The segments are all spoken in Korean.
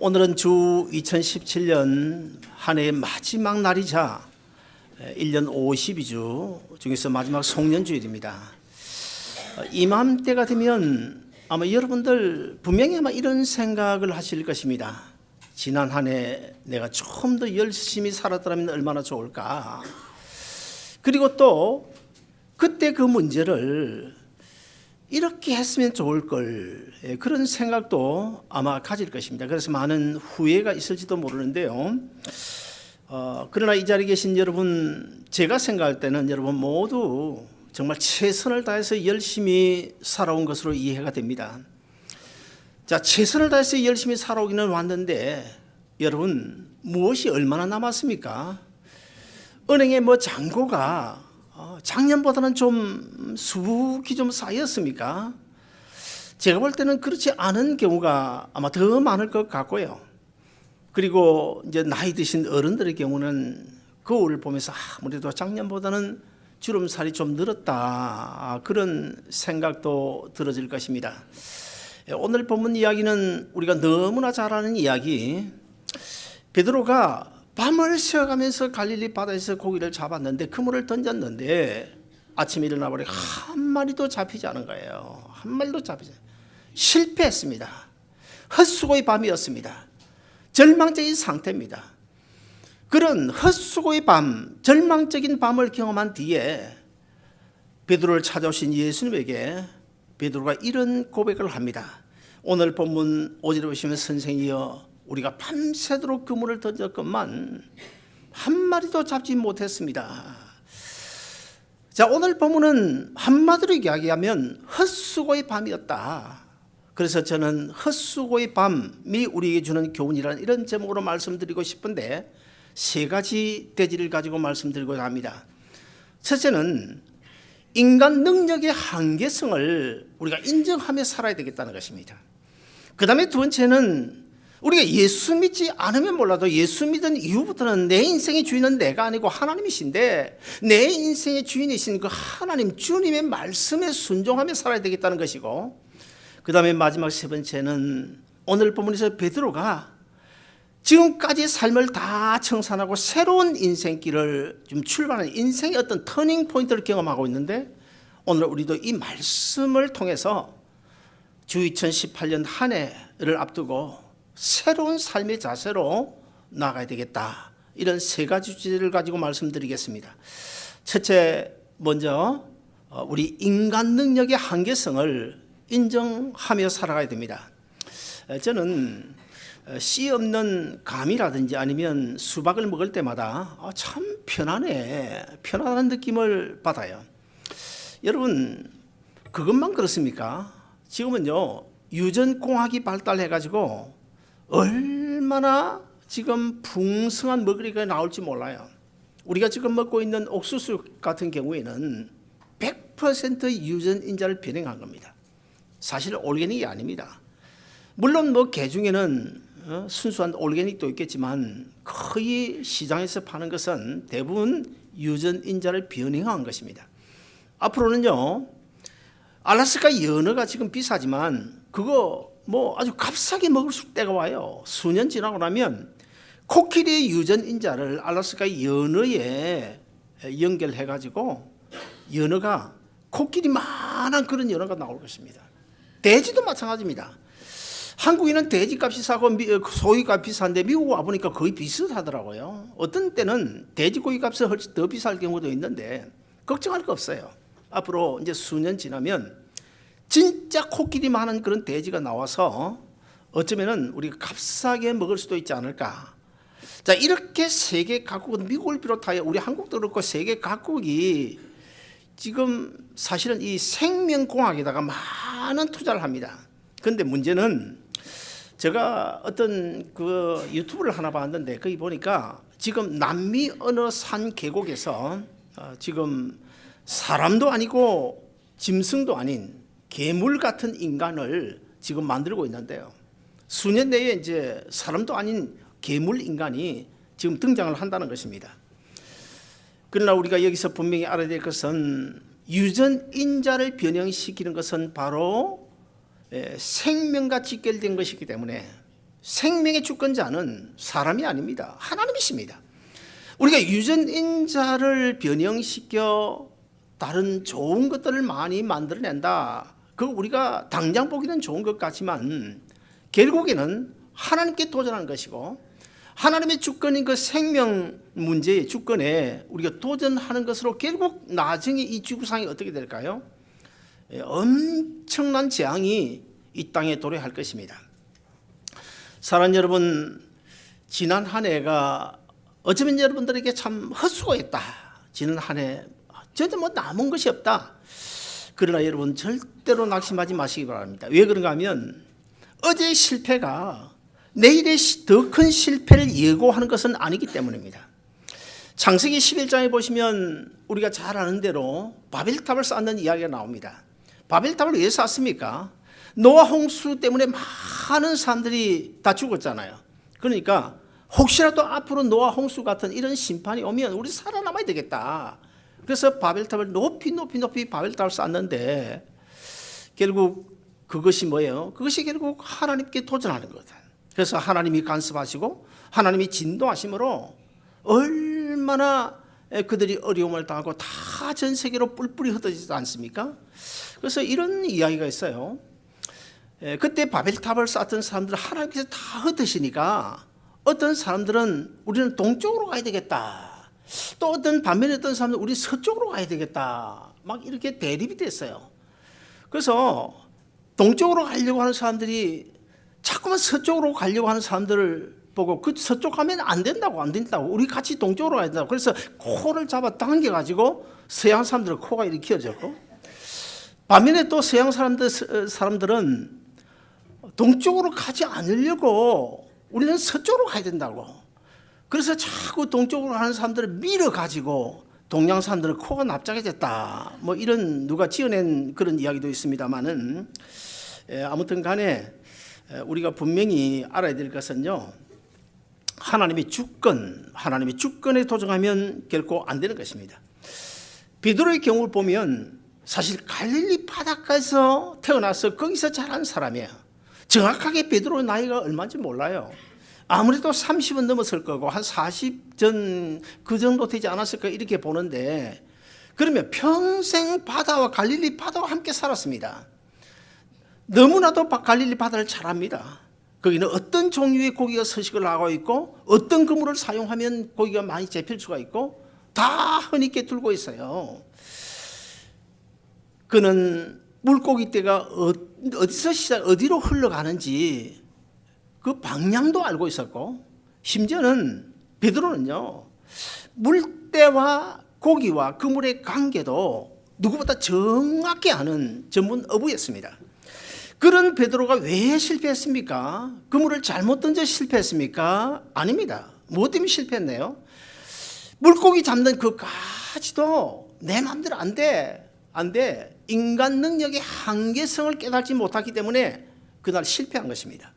오늘은 주 2017년 한 해의 마지막 날이자 1년 52주 중에서 마지막 송년주일입니다. 이맘때가 되면 아마 여러분들 분명히 아마 이런 생각을 하실 것입니다. 지난 한 해 내가 좀 더 열심히 살았더라면 얼마나 좋을까. 그리고 또 그때 그 문제를 이렇게 했으면 좋을 걸, 그런 생각도 아마 가질 것입니다. 그래서 많은 후회가 있을지도 모르는데요. 그러나 이 자리에 계신 여러분, 제가 생각할 때는 여러분 모두 정말 최선을 다해서 열심히 살아온 것으로 이해가 됩니다. 자, 최선을 다해서 열심히 살아오기는 왔는데 여러분 무엇이 얼마나 남았습니까? 은행에 잔고가 작년보다는 좀 수북이 좀 쌓였습니까? 제가 볼 때는 그렇지 않은 경우가 아마 더 많을 것 같고요. 그리고 이제 나이 드신 어른들의 경우는 거울을 보면서 아무래도 작년보다는 주름살이 좀 늘었다, 그런 생각도 들어질 것입니다. 오늘 본문 이야기는 우리가 너무나 잘 아는 이야기, 베드로가 밤을 새어가면서 갈릴리 바다에서 고기를 잡았는데 그물을 던졌는데 아침에 일어나 보니 한 마리도 잡히지 않은 거예요. 한 마리도 잡히지 않아요. 실패했습니다. 헛수고의 밤이었습니다. 절망적인 상태입니다. 그런 헛수고의 밤, 절망적인 밤을 경험한 뒤에 베드로를 찾아오신 예수님에게 베드로가 이런 고백을 합니다. 오늘 본문 5절에 보시면 선생이여 우리가 밤새도록 그물을 던졌건만 한 마리도 잡지 못했습니다. 자, 오늘 본문은 한마디로 이야기하면 헛수고의 밤이었다. 그래서 저는 헛수고의 밤이 우리에게 주는 교훈이라는 이런 제목으로 말씀드리고 싶은데 세 가지 대지를 가지고 말씀드리고자 합니다. 첫째는 인간 능력의 한계성을 우리가 인정하며 살아야 되겠다는 것입니다. 그 다음에 두 번째는 우리가 예수 믿지 않으면 몰라도 예수 믿은 이후부터는 내 인생의 주인은 내가 아니고 하나님이신데 내 인생의 주인이신 그 하나님 주님의 말씀에 순종하며 살아야 되겠다는 것이고, 그 다음에 마지막 세 번째는 오늘 본문에서 베드로가 지금까지 삶을 다 청산하고 새로운 인생길을 좀 출발하는 인생의 어떤 터닝 포인트를 경험하고 있는데 오늘 우리도 이 말씀을 통해서 주 2018년 한 해를 앞두고 새로운 삶의 자세로 나가야 되겠다. 이런 세 가지 주제를 가지고 말씀드리겠습니다. 첫째, 먼저 우리 인간 능력의 한계성을 인정하며 살아가야 됩니다. 저는 씨 없는 감이라든지 아니면 수박을 먹을 때마다 참 편안해, 편안한 느낌을 받아요. 여러분 그것만 그렇습니까? 지금은요 유전공학이 발달해가지고 얼마나 지금 풍성한 먹거리가 나올지 몰라요. 우리가 지금 먹고 있는 옥수수 같은 경우에는 100% 유전인자를 병행한 겁니다. 사실 올게닉이 아닙니다. 물론 개 중에는 순수한 올게닉도 있겠지만 거의 시장에서 파는 것은 대부분 유전인자를 변형한 것입니다. 앞으로는요 알래스카 연어가 지금 비싸지만 그거 아주 값싸게 먹을 때가 와요. 수년 지나고 나면 코끼리의 유전인자를 알래스카 연어에 연결해가지고 연어가 코끼리만한 그런 연어가 나올 것입니다. 돼지도 마찬가지입니다. 한국인은 돼지값이 싸고 소고기값이 비싼데 미국 와보니까 거의 비슷하더라고요. 어떤 때는 돼지고기 값이 훨씬 더 비쌀 경우도 있는데 걱정할 거 없어요. 앞으로 이제 수년 지나면 진짜 코끼리만한 그런 돼지가 나와서 어쩌면은 우리가 값싸게 먹을 수도 있지 않을까. 자, 이렇게 세계 각국은 미국을 비롯하여 우리 한국도 그렇고 세계 각국이 지금 사실은 이 생명공학에다가 많은 투자를 합니다. 그런데 문제는 제가 어떤 그 유튜브를 하나 봤는데 거기 보니까 지금 남미 어느 산 계곡에서 지금 사람도 아니고 짐승도 아닌 괴물 같은 인간을 지금 만들고 있는데요. 수년 내에 이제 사람도 아닌 괴물 인간이 지금 등장을 한다는 것입니다. 그러나 우리가 여기서 분명히 알아야 될 것은 유전인자를 변형시키는 것은 바로 생명과 직결된 것이기 때문에 생명의 주권자는 사람이 아닙니다. 하나님이십니다. 우리가 유전인자를 변형시켜 다른 좋은 것들을 많이 만들어낸다. 그거 우리가 당장 보기는 좋은 것 같지만 결국에는 하나님께 도전하는 것이고, 하나님의 주권인 그 생명 문제의 주권에 우리가 도전하는 것으로 결국 나중에 이 지구상이 어떻게 될까요? 엄청난 재앙이 이 땅에 도래할 것입니다. 사랑하는 여러분, 지난 한 해가 어쩌면 여러분들에게 참 헛수고했다. 지난 한 해 전혀 뭐 남은 것이 없다. 그러나 여러분 절대로 낙심하지 마시기 바랍니다. 왜 그런가 하면 어제의 실패가 내일의 더 큰 실패를 예고하는 것은 아니기 때문입니다. 창세기 11장에 보시면 우리가 잘 아는 대로 바벨탑을 쌓는 이야기가 나옵니다. 바벨탑을 왜 쌓습니까? 노아 홍수 때문에 많은 사람들이 다 죽었잖아요. 그러니까 혹시라도 앞으로 노아 홍수 같은 이런 심판이 오면 우리 살아남아야 되겠다. 그래서 바벨탑을 높이 바벨탑을 쌓는데 결국 그것이 뭐예요? 그것이 결국 하나님께 도전하는 거다. 그래서 하나님이 간섭하시고 하나님이 진동하심으로 얼마나 그들이 어려움을 당하고 다 전 세계로 뿔뿔이 흩어지지 않습니까? 그래서 이런 이야기가 있어요. 그때 바벨탑을 쌓던 사람들은 하나님께서 다 흩으시니까 어떤 사람들은 우리는 동쪽으로 가야 되겠다. 또 반면에 어떤 사람들은 우리 서쪽으로 가야 되겠다. 막 이렇게 대립이 됐어요. 그래서 동쪽으로 가려고 하는 사람들이 자꾸만 서쪽으로 가려고 하는 사람들을 보고 그 서쪽 가면 안 된다고 우리 같이 동쪽으로 가야 된다고. 그래서 코를 잡아 당겨가지고 서양 사람들은 코가 이렇게 길어졌고, 반면에 또 서양 사람들은 동쪽으로 가지 않으려고 우리는 서쪽으로 가야 된다고. 그래서 자꾸 동쪽으로 가는 사람들을 밀어가지고 동양 사람들은 코가 납작해졌다. 뭐 이런 누가 지어낸 그런 이야기도 있습니다만은, 아무튼 간에 우리가 분명히 알아야 될 것은요, 하나님의 주권에 도전하면 결코 안 되는 것입니다. 베드로의 경우를 보면 사실 갈릴리 바닷가에서 태어나서 거기서 자란 사람이에요. 정확하게 베드로의 나이가 얼마인지 몰라요. 아무래도 30은 넘었을 거고 한 40전 그 정도 되지 않았을까 이렇게 보는데, 그러면 평생 바다와 갈릴리 바다와 함께 살았습니다. 너무나도 갈릴리 바다를 잘 압니다. 거기는 어떤 종류의 고기가 서식을 하고 있고 어떤 그물을 사용하면 고기가 많이 잡힐 수가 있고 다 흔히 꿰뚫고 있어요. 그는 물고기떼가 어디서 어디로 흘러가는지 그 방향도 알고 있었고, 심지어는 베드로는요, 물때와 고기와 그물의 관계도 누구보다 정확히 아는 전문 어부였습니다. 그런 베드로가 왜 실패했습니까? 그물을 잘못 던져 실패했습니까? 아닙니다. 무엇 때문에 실패했네요? 물고기 잡는 그까지도 내 마음대로 안 돼. 인간 능력의 한계성을 깨닫지 못하기 때문에 그날 실패한 것입니다.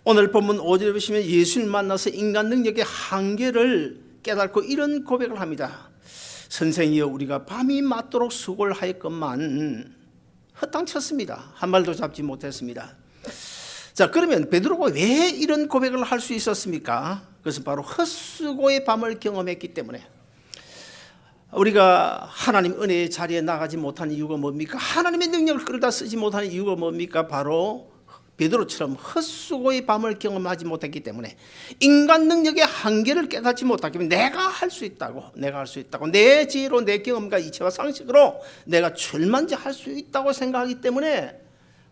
오늘 본문 5절에 보시면 예수를 만나서 인간 능력의 한계를 깨닫고 이런 고백을 합니다. 선생이여, 우리가 밤이 맞도록 수고를 하였건만 헛당쳤습니다. 한 마리도 잡지 못했습니다. 자, 그러면 베드로가 왜 이런 고백을 할 수 있었습니까? 그것은 바로 헛수고의 밤을 경험했기 때문에. 우리가 하나님 은혜의 자리에 나가지 못한 이유가 뭡니까? 하나님의 능력을 끌다 쓰지 못하는 이유가 뭡니까? 바로 베드로처럼 헛수고의 밤을 경험하지 못했기 때문에, 인간 능력의 한계를 깨닫지 못하기 때문에 내가 할 수 있다고 내 지혜로 내 경험과 이치와 상식으로 내가 출만지 할 수 있다고 생각하기 때문에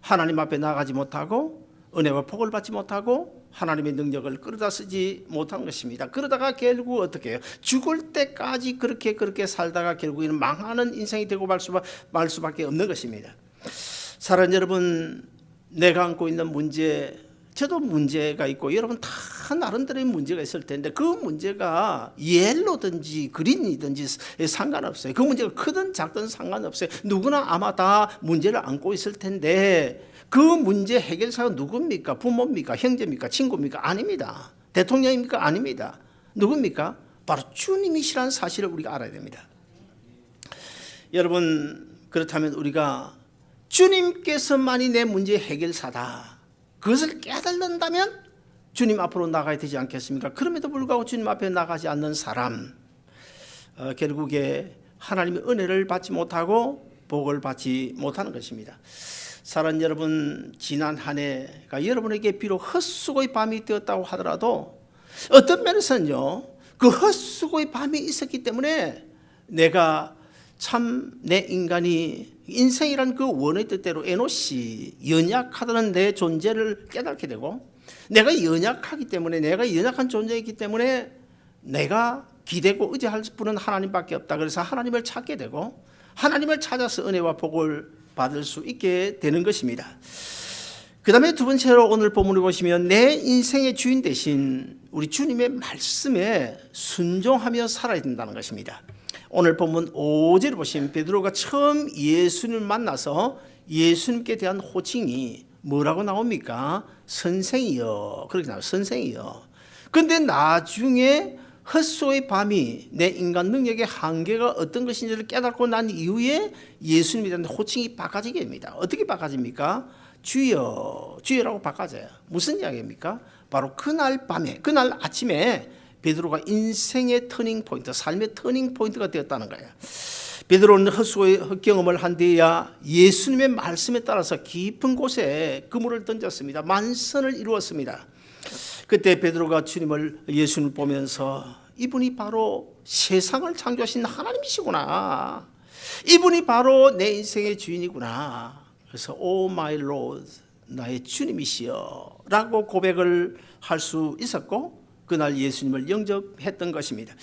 하나님 앞에 나가지 못하고 은혜와 복을 받지 못하고 하나님의 능력을 끌어다 쓰지 못한 것입니다. 그러다가 결국 어떻게 해요? 죽을 때까지 그렇게 살다가 결국에는 망하는 인생이 되고 말 수밖에 없는 것입니다. 사랑하는 여러분, 내가 안고 있는 문제, 저도 문제가 있고 여러분 다 나름대로의 문제가 있을 텐데, 그 문제가 옐로든지 그린이든지 상관없어요. 그 문제가 크든 작든 상관없어요. 누구나 아마 다 문제를 안고 있을 텐데, 그 문제 해결사가 누굽니까? 부모입니까? 형제입니까? 친구입니까? 아닙니다. 대통령입니까? 아닙니다. 누굽니까? 바로 주님이시라는 사실을 우리가 알아야 됩니다. 여러분, 그렇다면 우리가 주님께서만이 내 문제 해결사다, 그것을 깨달는다면 주님 앞으로 나가야 되지 않겠습니까? 그럼에도 불구하고 주님 앞에 나가지 않는 사람, 결국에 하나님의 은혜를 받지 못하고 복을 받지 못하는 것입니다. 사랑하는 여러분, 지난 한 해가 여러분에게 비록 헛수고의 밤이 되었다고 하더라도 어떤 면에서는요, 그 헛수고의 밤이 있었기 때문에 내가 참 내 인간이 인생이란 그 원의 뜻대로 에노시 연약하다는 내 존재를 깨닫게 되고, 내가 연약하기 때문에, 내가 연약한 존재이기 때문에 내가 기대고 의지할 분은 하나님밖에 없다. 그래서 하나님을 찾게 되고 하나님을 찾아서 은혜와 복을 받을 수 있게 되는 것입니다. 그 다음에 두 번째로 오늘 본문을 보시면 내 인생의 주인 대신 우리 주님의 말씀에 순종하며 살아야 된다는 것입니다. 오늘 본문 5절을 보시면 베드로가 처음 예수님을 만나서 예수님께 대한 호칭이 뭐라고 나옵니까? 선생이여. 그렇게 나와요. 선생이여. 그런데 나중에 헛수고의 밤이 내 인간 능력의 한계가 어떤 것인지를 깨닫고 난 이후에 예수님에 대한 호칭이 바꿔지게 됩니다. 어떻게 바꿔집니까? 주여, 주여라고 바꿔져요. 무슨 이야기입니까? 바로 그날 밤에, 그날 아침에 베드로가 인생의 터닝 포인트, 삶의 터닝 포인트가 되었다는 거예요. 베드로는 헛수고의 경험을 한 뒤에야 예수님의 말씀에 따라서 깊은 곳에 그물을 던졌습니다. 만선을 이루었습니다. 그때 베드로가 예수님을 보면서 이분이 바로 세상을 창조하신 하나님이시구나. 이분이 바로 내 인생의 주인이구나. 그래서 오 마이 로드, 나의 주님이시여 라고 고백을 할 수 있었고 그날 예수님을 영접했던 것입니다.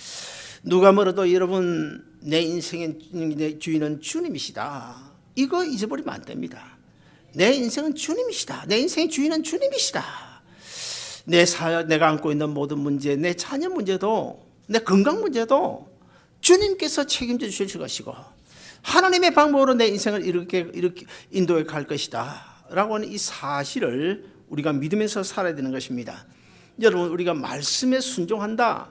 누가 뭐래도 여러분 내 인생의 주인은 주님이시다. 이거 잊어버리면 안 됩니다. 내 인생은 주님이시다. 내 인생의 주인은 주님이시다. 내가 안고 있는 모든 문제, 내 자녀 문제도, 내 건강 문제도 주님께서 책임져 주실 것이고 하나님의 방법으로 내 인생을 이렇게 인도해 갈 것이다 라고 하는 이 사실을 우리가 믿으면서 살아야 되는 것입니다. 여러분, 우리가 말씀에 순종한다,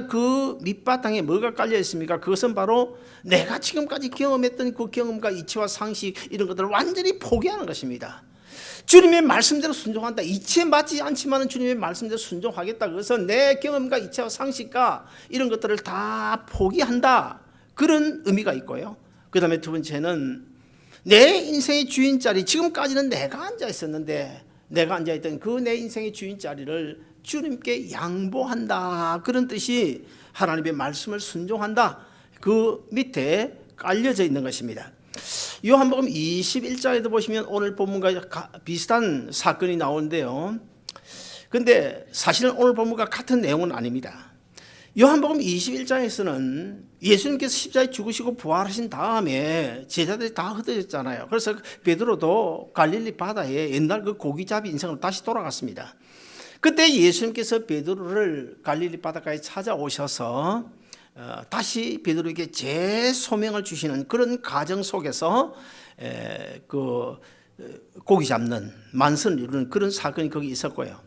그 밑바탕에 뭐가 깔려 있습니까? 그것은 바로 내가 지금까지 경험했던 그 경험과 이치와 상식 이런 것들을 완전히 포기하는 것입니다. 주님의 말씀대로 순종한다. 이치에 맞지 않지만 주님의 말씀대로 순종하겠다. 그래서 내 경험과 이치와 상식과 이런 것들을 다 포기한다. 그런 의미가 있고요. 그 다음에 두 번째는 내 인생의 주인 자리, 지금까지는 내가 앉아 있었는데 내가 앉아있던 그 내 인생의 주인 자리를 주님께 양보한다. 그런 뜻이 하나님의 말씀을 순종한다. 그 밑에 깔려져 있는 것입니다. 요한복음 21장에도 보시면 오늘 본문과 비슷한 사건이 나오는데요. 근데 사실은 오늘 본문과 같은 내용은 아닙니다. 요한복음 21장에서는 예수님께서 십자가에 죽으시고 부활하신 다음에 제자들이 다 흩어졌잖아요. 그래서 베드로도 갈릴리 바다에 옛날 그 고기잡이 인생으로 다시 돌아갔습니다. 그때 예수님께서 베드로를 갈릴리 바다까지 찾아오셔서 다시 베드로에게 재소명을 주시는 그런 과정 속에서 그 고기 잡는 만선을 이루는 그런 사건이 거기 있었고요.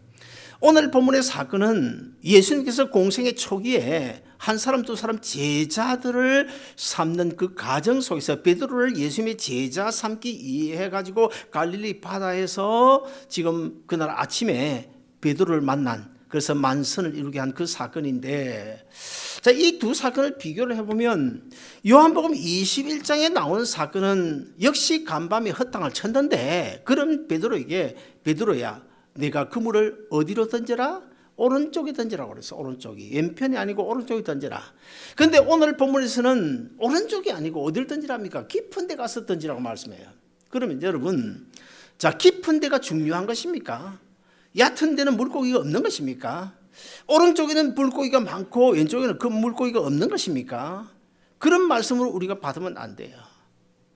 오늘 본문의 사건은 예수님께서 공생의 초기에 한 사람 두 사람 제자들을 삼는 그 과정 속에서 베드로를 예수님의 제자 삼기 이해해가지고 갈릴리 바다에서 지금 그날 아침에 베드로를 만난, 그래서 만선을 이루게 한 그 사건인데, 자, 이 두 사건을 비교를 해보면 요한복음 21장에 나오는 사건은 역시 간밤에 헛땅을 쳤는데, 그런 베드로에게 베드로야 내가 그물을 어디로 던져라? 오른쪽에 던지라고 그랬어. 오른쪽이 왼편이 아니고 오른쪽에 던져라. 그런데 오늘 본문에서는 오른쪽이 아니고 어디를 던지랍니까? 깊은 데 가서 던지라고 말씀해요. 그러면 여러분, 자, 깊은 데가 중요한 것입니까? 얕은 데는 물고기가 없는 것입니까? 오른쪽에는 물고기가 많고 왼쪽에는 그 물고기가 없는 것입니까? 그런 말씀으로 우리가 받으면 안 돼요.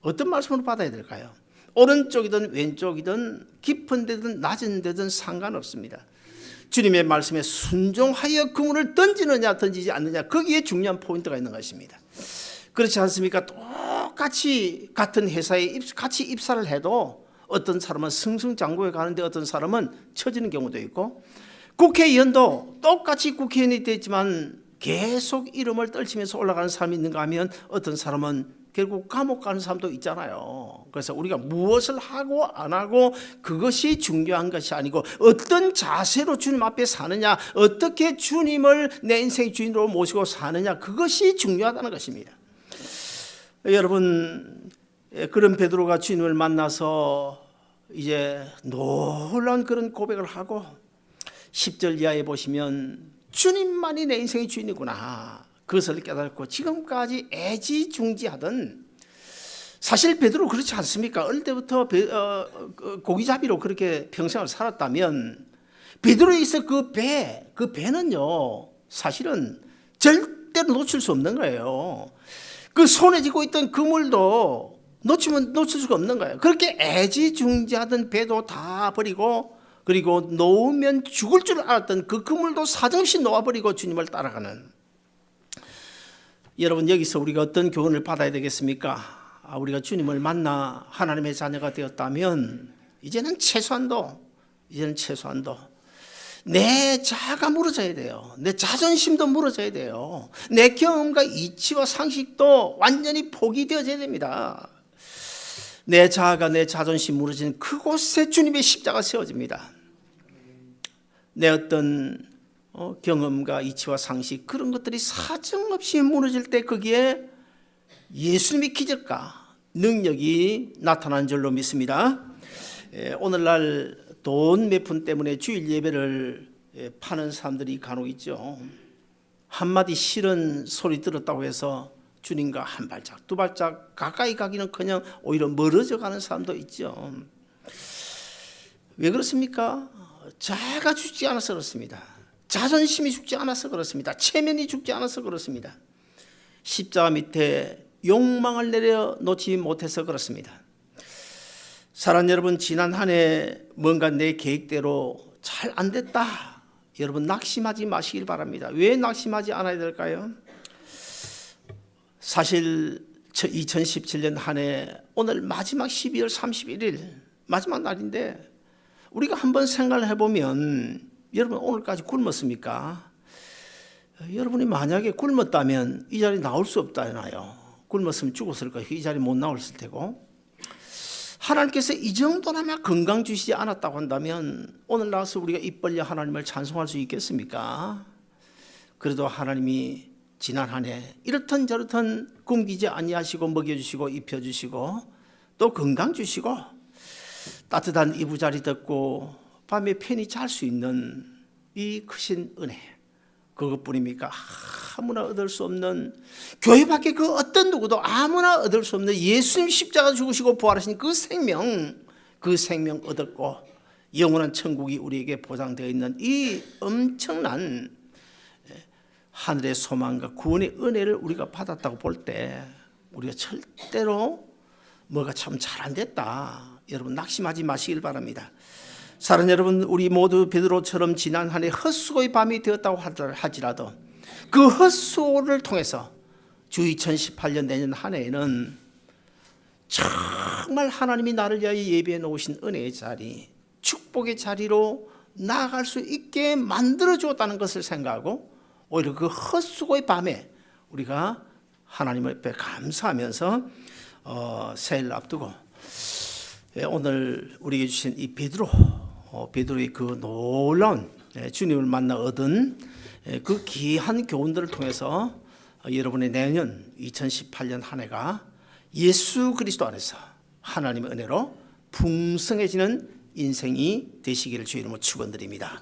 어떤 말씀으로 받아야 될까요? 오른쪽이든 왼쪽이든 깊은 데든 낮은 데든 상관없습니다. 주님의 말씀에 순종하여 그물을 던지느냐 던지지 않느냐, 거기에 중요한 포인트가 있는 것입니다. 그렇지 않습니까? 똑같이 같은 회사에 같이 입사를 해도 어떤 사람은 승승장구해 가는데 어떤 사람은 처지는 경우도 있고, 국회의원도 똑같이 국회의원이 됐지만 계속 이름을 떨치면서 올라가는 사람이 있는가 하면 어떤 사람은 결국 감옥 가는 사람도 있잖아요. 그래서 우리가 무엇을 하고 안 하고 그것이 중요한 것이 아니고 어떤 자세로 주님 앞에 사느냐, 어떻게 주님을 내 인생의 주인으로 모시고 사느냐, 그것이 중요하다는 것입니다. 여러분, 그런 베드로가 주님을 만나서 이제 놀라운 그런 고백을 하고 10절 이하에 보시면 주님만이 내 인생의 주인이구나, 그것을 깨닫고 지금까지 애지중지하던, 사실 베드로 그렇지 않습니까? 어릴 때부터 고기잡이로 그렇게 평생을 살았다면 베드로에 있어 그 배는요 사실은 절대로 놓칠 수 없는 거예요. 그 손에 쥐고 있던 그물도 놓칠 수가 없는 거예요. 그렇게 애지중지하던 배도 다 버리고, 그리고 놓으면 죽을 줄 알았던 그 그물도 사정없이 놓아버리고 주님을 따라가는, 여러분, 여기서 우리가 어떤 교훈을 받아야 되겠습니까? 우리가 주님을 만나 하나님의 자녀가 되었다면 이제는 최소한도 내 자아가 무너져야 돼요. 내 자존심도 무너져야 돼요. 내 경험과 이치와 상식도 완전히 포기되어져야 됩니다. 내 자아가, 내 자존심 무너지는 그곳에 주님의 십자가 세워집니다. 내 어떤 경험과 이치와 상식, 그런 것들이 사정없이 무너질 때 거기에 예수님의 기적과 능력이 나타나는 줄로 믿습니다. 오늘날 돈 몇 푼 때문에 주일 예배를 파는 사람들이 간혹 있죠. 한마디 싫은 소리 들었다고 해서 주님과 한 발짝 두 발짝 가까이 가기는커녕 오히려 멀어져 가는 사람도 있죠. 왜 그렇습니까? 자아가 죽지 않아서 그렇습니다. 자존심이 죽지 않아서 그렇습니다. 체면이 죽지 않아서 그렇습니다. 십자가 밑에 욕망을 내려놓지 못해서 그렇습니다. 사랑하는 여러분, 지난 한 해 뭔가 내 계획대로 잘 안 됐다, 여러분 낙심하지 마시길 바랍니다. 왜 낙심하지 않아야 될까요? 사실 2017년 한 해 오늘 마지막 12월 31일 마지막 날인데, 우리가 한번 생각을 해보면, 여러분 오늘까지 굶었습니까? 여러분이 만약에 굶었다면 이 자리에 나올 수 없잖아요. 굶었으면 죽었을 거예요. 이 자리에 못 나왔을 테고. 하나님께서 이 정도나마 건강 주시지 않았다고 한다면 오늘 나와서 우리가 입 벌려 하나님을 찬송할 수 있겠습니까? 그래도 하나님이 지난 한 해 이렇든 저렇든 굶기지 아니하시고 먹여주시고 입혀주시고 또 건강 주시고 따뜻한 이부자리 덮고 밤에 편히 잘 수 있는 이 크신 은혜, 그것뿐입니까? 아무나 얻을 수 없는, 교회 밖에 그 어떤 누구도 아무나 얻을 수 없는 예수님 십자가 죽으시고 부활하신 그 생명 얻었고 영원한 천국이 우리에게 보장되어 있는 이 엄청난 하늘의 소망과 구원의 은혜를 우리가 받았다고 볼 때 우리가 절대로 뭐가 참 잘 안 됐다, 여러분 낙심하지 마시길 바랍니다. 사랑하는 여러분, 우리 모두 베드로처럼 지난 한 해 헛수고의 밤이 되었다고 하지라도 그 헛수고를 통해서 주 2018년 내년 한 해에는 정말 하나님이 나를 위하여 예배해 놓으신 은혜의 자리, 축복의 자리로 나아갈 수 있게 만들어 주었다는 것을 생각하고, 오히려 그 헛수고의 밤에 우리가 하나님 앞에 감사하면서 새해를 앞두고 오늘 우리에게 주신 이 베드로의 그 놀라운 주님을 만나 얻은 그 귀한 교훈들을 통해서 여러분의 내년 2018년 한 해가 예수 그리스도 안에서 하나님의 은혜로 풍성해지는 인생이 되시기를 주의 이름으로 축원드립니다.